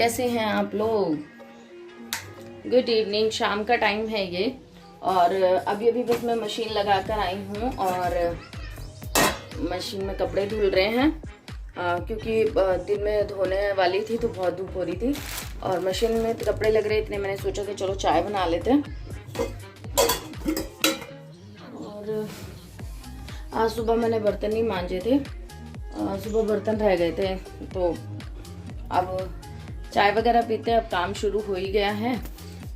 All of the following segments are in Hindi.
कैसे हैं आप लोग। गुड इवनिंग, शाम का टाइम है ये। और अभी अभी बस मैं मशीन लगा कर आई हूँ और मशीन में कपड़े धुल रहे हैं क्योंकि दिन में धोने वाली थी तो बहुत धूप हो रही थी और मशीन में कपड़े लग रहे इतने मैंने सोचा कि चलो चाय बना लेते हैं। और आज सुबह मैंने बर्तन नहीं मांजे थे, सुबह बर्तन रह गए थे तो अब चाय वगैरह पीते हैं। अब काम शुरू हो ही गया है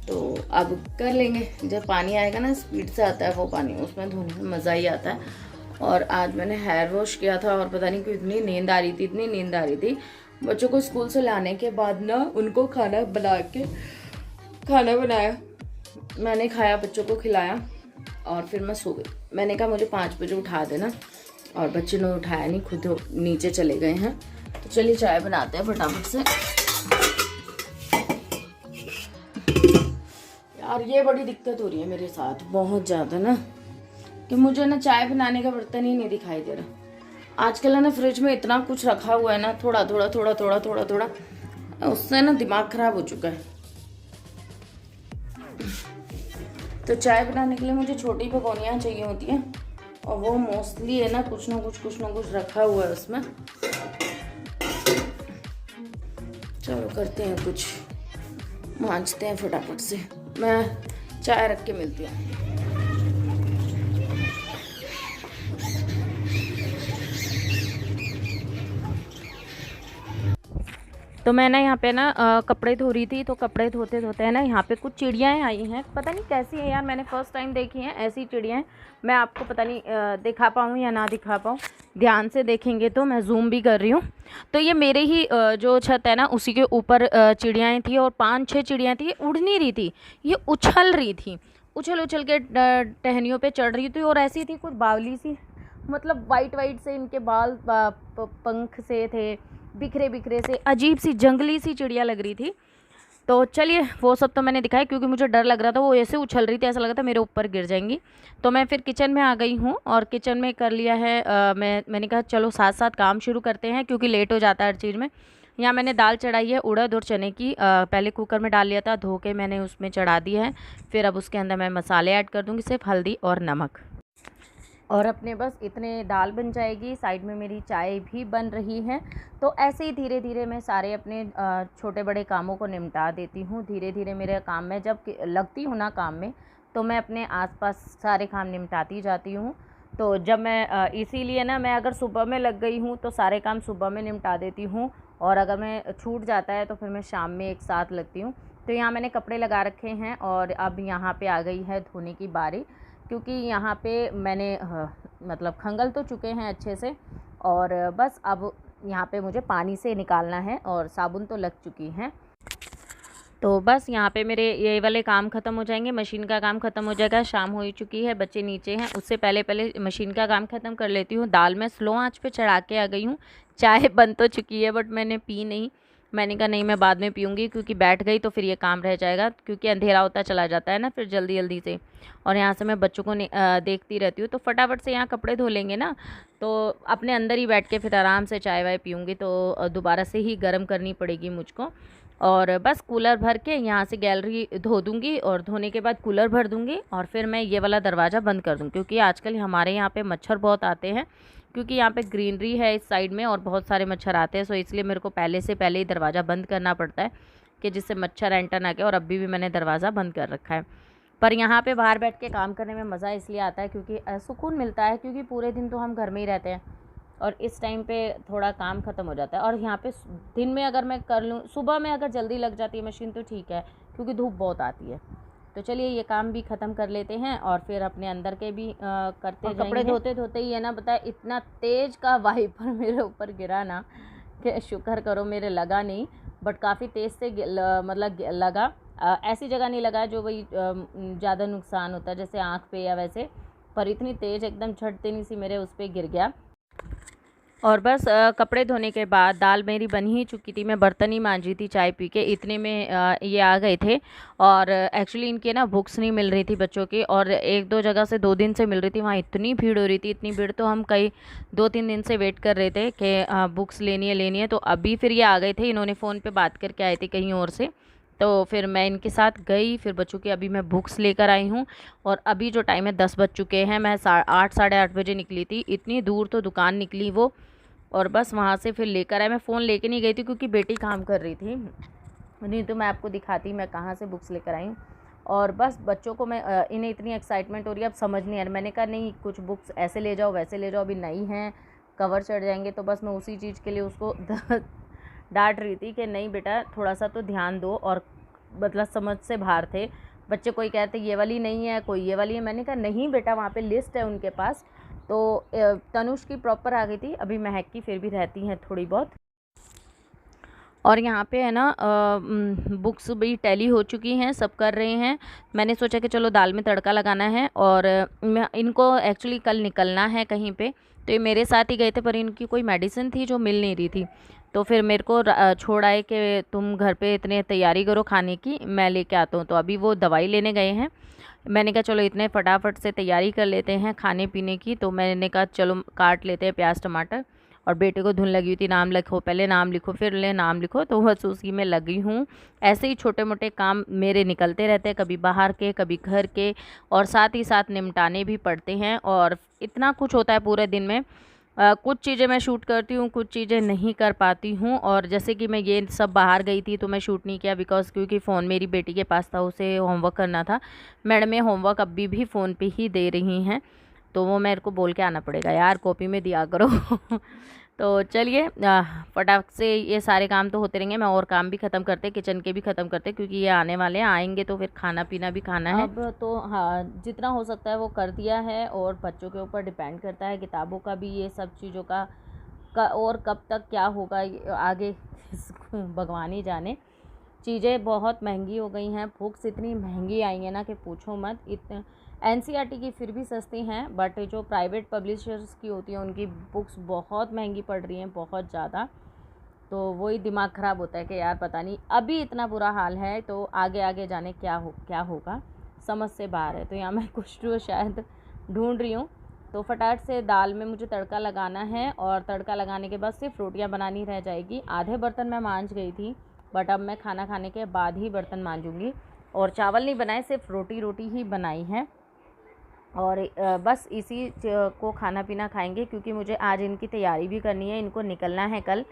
तो अब कर लेंगे। जब पानी आएगा ना, स्पीड से आता है वो पानी, उसमें धोने में मज़ा ही आता है। और आज मैंने हेयर वॉश किया था और पता नहीं क्यों इतनी नींद आ रही थी। बच्चों को स्कूल से लाने के बाद ना उनको खाना बनाया, मैंने खाया, बच्चों को खिलाया और फिर मैं सो गई। मैंने कहा मुझे 5 बजे उठा देना और बच्चे ने उठाया नहीं, खुद नीचे चले गए हैं। तो चलिए चाय बनाते हैं फटाफट से। यार ये बड़ी दिक्कत हो रही है मेरे साथ बहुत ज़्यादा ना, कि मुझे ना चाय बनाने का बर्तन ही नहीं दिखाई दे रहा। आजकल है ना फ्रिज में इतना कुछ रखा हुआ है ना, थोड़ा थोड़ा, उससे ना दिमाग खराब हो चुका है। तो चाय बनाने के लिए मुझे छोटी भगोनियाँ चाहिए होती हैं और वो मोस्टली है ना कुछ ना कुछ रखा हुआ है उसमें। चलो करते हैं कुछ, मांजते हैं फटाफट से। मैं चाय रख के मिलती हूँ। तो मैं ना यहाँ पे ना कपड़े धो रही थी, तो कपड़े धोते धोते है ना यहाँ पे कुछ चिड़ियाँ आई हैं। पता नहीं कैसी है यार, मैंने फ़र्स्ट टाइम देखी हैं ऐसी चिड़ियाँ। मैं आपको पता नहीं दिखा पाऊँ या ना दिखा पाऊँ, ध्यान से देखेंगे तो मैं जूम भी कर रही हूँ। तो ये मेरे ही जो छत है ना उसी के ऊपर चिड़ियाँ थी और 5-6 चिड़ियाँ थी। ये उड़ नहीं रही थी, ये उछल रही थी, उछल के टहनियों पे चढ़ रही थी। और ऐसी थी कुछ बावली सी, मतलब वाइट से इनके बाल पंख से थे, बिखरे से, अजीब सी जंगली सी चिड़िया लग रही थी। तो चलिए वो सब तो मैंने दिखाया क्योंकि मुझे डर लग रहा था, वो ऐसे उछल रही थी, ऐसा लगा था मेरे ऊपर गिर जाएंगी। तो मैं फिर किचन में आ गई हूँ और किचन में कर लिया है। मैंने कहा चलो साथ साथ काम शुरू करते हैं क्योंकि लेट हो जाता है हर चीज़ में। यहाँ मैंने दाल चढ़ाई है उड़द और चने की, पहले कुकर में डाल लिया था, धो के मैंने उसमें चढ़ा दिया है। फिर अब उसके अंदर मैं मसाले ऐड कर दूँगी, सिर्फ हल्दी और नमक, और अपने बस इतने दाल बन जाएगी। साइड में मेरी चाय भी बन रही है। तो ऐसे ही धीरे धीरे मैं सारे अपने छोटे बड़े कामों को निपटा देती हूँ। धीरे धीरे मेरे काम में जब लगती हूँ ना काम में, तो मैं अपने आसपास सारे काम निपटाती जाती हूँ। तो जब मैं इसीलिए ना, मैं अगर सुबह में लग गई हूँ तो सारे काम सुबह में निपटा देती हूँ, और अगर मैं छूट जाता है तो फिर मैं शाम में एक साथ लगती हूँ। तो यहाँ मैंने कपड़े लगा रखे हैं और अब यहाँ पे आ गई है धोने की बारी, क्योंकि यहाँ पे मैंने मतलब खंगल तो चुके हैं अच्छे से, और बस अब यहाँ पे मुझे पानी से निकालना है और साबुन तो लग चुकी हैं। तो बस यहाँ पे मेरे ये वाले काम ख़त्म हो जाएंगे, मशीन का काम ख़त्म हो जाएगा। शाम हो ही चुकी है, बच्चे नीचे हैं, उससे पहले मशीन का काम ख़त्म कर लेती हूँ। दाल मैं स्लो आंच पे चढ़ा के आ गई हूँ। चाय बन तो चुकी है बट मैंने पी नहीं। मैंने कहा नहीं, मैं बाद में पीऊँगी क्योंकि बैठ गई तो फिर ये काम रह जाएगा, क्योंकि अंधेरा होता चला जाता है ना फिर जल्दी से। और यहाँ से मैं बच्चों को देखती रहती हूँ, तो फटाफट से यहाँ कपड़े धो लेंगे ना, तो अपने अंदर ही बैठ के फिर आराम से चाय वाय पीऊँगी। तो दोबारा से ही गर्म करनी पड़ेगी मुझको। और बस कूलर भर के यहाँ से गैलरी धो दूँगी और धोने के बाद कूलर भर दूँगी और फिर मैं ये वाला दरवाज़ा बंद कर दूँ, क्योंकि आजकल हमारे यहाँ पे मच्छर बहुत आते हैं, क्योंकि यहाँ पे ग्रीनरी है इस साइड में और बहुत सारे मच्छर आते हैं। सो इसलिए मेरे को पहले ही दरवाज़ा बंद करना पड़ता है कि जिससे मच्छर एंटर ना के। और अभी भी मैंने दरवाज़ा बंद कर रखा है। पर यहाँ पे बाहर बैठ के काम करने में मज़ा इसलिए आता है क्योंकि सुकून मिलता है, क्योंकि पूरे दिन तो हम घर में ही रहते हैं और इस टाइम पे थोड़ा काम ख़त्म हो जाता है। और यहाँ पे दिन में अगर मैं कर लूँ, सुबह में अगर जल्दी लग जाती है मशीन तो ठीक है, क्योंकि धूप बहुत आती है। तो चलिए ये काम भी ख़त्म कर लेते हैं और फिर अपने अंदर के भी करते जाएंगे। कपड़े धोते धोते ही है ना, बताए इतना तेज़ का वाइपर मेरे ऊपर गिरा ना कि शुक्र करो मेरे लगा नहीं, बट काफ़ी तेज़ से मतलब लगा। ऐसी जगह नहीं लगा जो वही ज़्यादा नुकसान होता है, जैसे आँख पे या वैसे, पर इतनी तेज़ एकदम झटते नहीं सी मेरे उस पर गिर गया। और बस कपड़े धोने के बाद दाल मेरी बन ही चुकी थी, मैं बर्तन ही मांज रही थी चाय पी के, इतने में ये आ गए थे। और एक्चुअली इनके ना बुक्स नहीं मिल रही थी बच्चों की, और एक दो जगह से 2 दिन से मिल रही थी, वहाँ इतनी भीड़ हो रही थी, इतनी भीड़, तो हम कई 2-3 दिन से वेट कर रहे थे कि बुक्स लेनी है। तो अभी फिर ये आ गए थे, इन्होंने फ़ोन पर बात करके आए थे कहीं और से, तो फिर मैं इनके साथ गई, फिर बच्चों की अभी मैं बुक्स लेकर आई हूँ। और अभी जो टाइम है 10 बज चुके हैं, मैं 8 साढ़े 8 बजे निकली थी, इतनी दूर तो दुकान निकली वो, और बस वहाँ से फिर लेकर आए। मैं फ़ोन लेके नहीं गई थी क्योंकि बेटी काम कर रही थी, नहीं तो मैं आपको दिखाती मैं कहाँ से बुक्स लेकर आई हूँ। और बस बच्चों को मैं इन्हें इतनी एक्साइटमेंट हो रही है, अब समझ नहीं आ रहा। मैंने कहा नहीं, कुछ बुक्स ऐसे ले जाओ वैसे ले जाओ, अभी नई हैं, कवर चढ़ जाएंगे, तो बस मैं उसी चीज़ के लिए उसको डांट रही थी कि नहीं बेटा थोड़ा सा तो ध्यान दो। और मतलब समझ से बाहर थे बच्चे, कोई कहते ये वाली नहीं है, कोई ये वाली है। मैंने कहा नहीं बेटा, वहाँ पे लिस्ट है उनके पास। तो तनुष की प्रॉपर आ गई थी, अभी महक की फिर भी रहती हैं थोड़ी बहुत। और यहाँ पे है ना बुक्स भी टैली हो चुकी हैं, सब कर रहे हैं। मैंने सोचा कि चलो दाल में तड़का लगाना है, और मैं इनको एक्चुअली कल निकलना है कहीं पे, तो ये मेरे साथ ही गए थे, पर इनकी कोई मेडिसिन थी जो मिल नहीं रही थी। तो फिर मेरे को छोड़ आए कि तुम घर पे इतने तैयारी करो खाने की, मैं लेके आता हूँ। तो अभी वो दवाई लेने गए हैं, मैंने कहा चलो इतने फटाफट से तैयारी कर लेते हैं खाने पीने की। तो मैंने कहा चलो काट लेते हैं प्याज टमाटर, और बेटे को धुन लगी हुई थी, नाम लिखो, पहले नाम लिखो फिर ले नाम लिखो, तो बस उसी में लगी हूँ। ऐसे ही छोटे मोटे काम मेरे निकलते रहते हैं, कभी बाहर के कभी घर के, और साथ ही साथ निपटाने भी पड़ते हैं। और इतना कुछ होता है पूरे दिन में, कुछ चीज़ें मैं शूट करती हूँ, कुछ चीज़ें नहीं कर पाती हूँ। और जैसे कि मैं ये सब बाहर गई थी तो मैं शूट नहीं किया, बिकॉज़ क्योंकि फ़ोन मेरी बेटी के पास था, उसे होमवर्क करना था। मैडम ये होमवर्क अभी भी फ़ोन पे ही दे रही हैं, तो वो मेरे को बोल के आना पड़ेगा यार, कॉपी में दिया करो। तो चलिए फटाक से ये सारे काम तो होते रहेंगे, मैं और काम भी ख़त्म करते, किचन के भी ख़त्म करते, क्योंकि ये आने वाले हैं, आएंगे तो फिर खाना पीना भी खाना है। अब तो हाँ, जितना हो सकता है वो कर दिया है, और बच्चों के ऊपर डिपेंड करता है, किताबों का भी, ये सब चीज़ों का और कब तक क्या होगा आगे भगवान ही जाने। चीज़ें बहुत महंगी हो गई हैं, बुक्स इतनी महंगी आई हैं ना कि पूछो मत। इतने एनसीईआरटी की फिर भी सस्ती हैं, बट जो प्राइवेट पब्लिशर्स की होती हैं उनकी बुक्स बहुत महंगी पड़ रही हैं, बहुत ज़्यादा। तो वही दिमाग ख़राब होता है कि यार पता नहीं अभी इतना बुरा हाल है, तो आगे आगे जाने क्या होगा, समझ से बाहर है। तो यहाँ मैं कुछ तो शायद ढूंढ रही हूँ। तो फटाफट से दाल में मुझे तड़का लगाना है, और तड़का लगाने के बाद सिर्फ रोटियाँ बनानी रह जाएगी। आधे बर्तन मैं मांज गई थी, बट अब मैं खाना खाने के बाद ही बर्तन मांजूंगी। और चावल नहीं बनाए, सिर्फ रोटी ही बनाई है। और बस इसी को खाना पीना खाएंगे, क्योंकि मुझे आज इनकी तैयारी भी करनी है, इनको निकलना है कल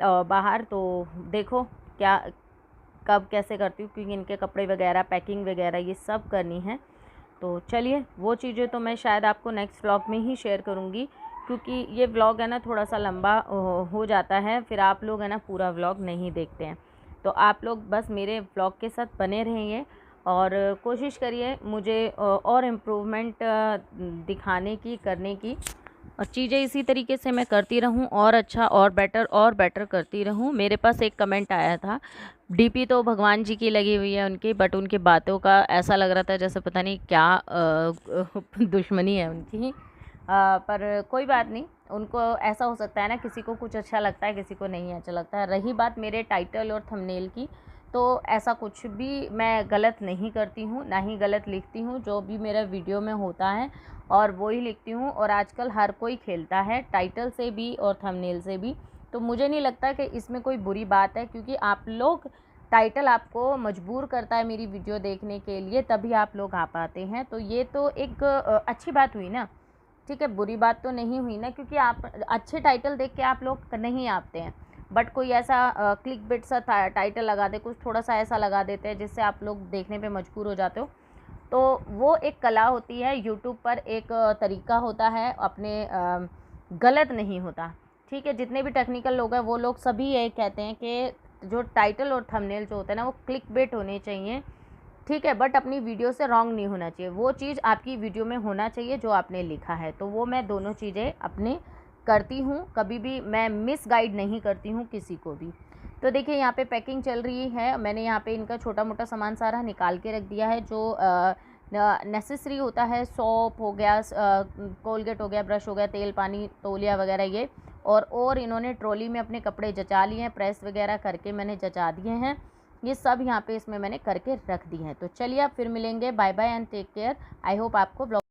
बाहर। तो देखो क्या कब कैसे करती हूँ, क्योंकि इनके कपड़े वगैरह, पैकिंग वगैरह ये सब करनी है। तो चलिए वो चीज़ें तो मैं शायद आपको नेक्स्ट व्लॉग में ही शेयर करूँगी, क्योंकि ये व्लॉग है ना थोड़ा सा लंबा हो जाता है, फिर आप लोग है ना पूरा व्लॉग नहीं देखते हैं। तो आप लोग बस मेरे व्लॉग के साथ बने रहिए, और कोशिश करिए मुझे और इम्प्रूवमेंट दिखाने की, करने की, और चीज़ें इसी तरीके से मैं करती रहूं, और अच्छा और बेटर करती रहूं। मेरे पास एक कमेंट आया था, डीपी तो भगवान जी की लगी हुई है उनकी, बट उनकी बातों का ऐसा लग रहा था जैसे पता नहीं क्या दुश्मनी है उनकी। पर कोई बात नहीं, उनको ऐसा हो सकता है ना, किसी को कुछ अच्छा लगता है, किसी को नहीं अच्छा लगता है। रही बात मेरे टाइटल और थंबनेल की, तो ऐसा कुछ भी मैं गलत नहीं करती हूँ, ना ही गलत लिखती हूँ। जो भी मेरा वीडियो में होता है और वो ही लिखती हूँ। और आजकल हर कोई खेलता है टाइटल से भी और थंबनेल से भी, तो मुझे नहीं लगता कि इसमें कोई बुरी बात है, क्योंकि आप लोग, टाइटल आपको मजबूर करता है मेरी वीडियो देखने के लिए, तभी आप लोग आ पाते हैं। तो ये तो एक अच्छी बात हुई ना, ठीक है, बुरी बात तो नहीं हुई ना, क्योंकि आप अच्छे टाइटल देख के आप लोग नहीं आते हैं। बट कोई ऐसा क्लिक बिट सा टाइटल लगा दे, कुछ थोड़ा सा ऐसा लगा देते हैं जिससे आप लोग देखने पे मजबूर हो जाते हो। तो वो एक कला होती है, यूट्यूब पर एक तरीका होता है, अपने गलत नहीं होता, ठीक है। जितने भी टेक्निकल लोग हैं वो लोग सभी ये कहते हैं कि जो टाइटल और थंबनेल जो होता है ना, वो क्लिक बिट होने चाहिए, ठीक है, बट अपनी वीडियो से रॉन्ग नहीं होना चाहिए। वो चीज़ आपकी वीडियो में होना चाहिए जो आपने लिखा है। तो वो मैं दोनों चीज़ें अपने करती हूँ, कभी भी मैं मिस गाइड नहीं करती हूँ किसी को भी। तो देखिए यहाँ पे पैकिंग चल रही है, मैंने यहाँ पे इनका छोटा मोटा सामान सारा निकाल के रख दिया है, जो नेसेसरी होता है। सोप हो गया, कोलगेट हो गया, ब्रश हो गया, तेल पानी तौलिया वगैरह ये, और इन्होंने ट्रॉली में अपने कपड़े जचा लिए हैं, प्रेस वगैरह करके मैंने जचा दिए हैं। ये सब यहाँ पे इसमें मैंने करके रख दी हैं। तो चलिए अब फिर मिलेंगे, bye bye and take care. I hope आपको ब्लॉग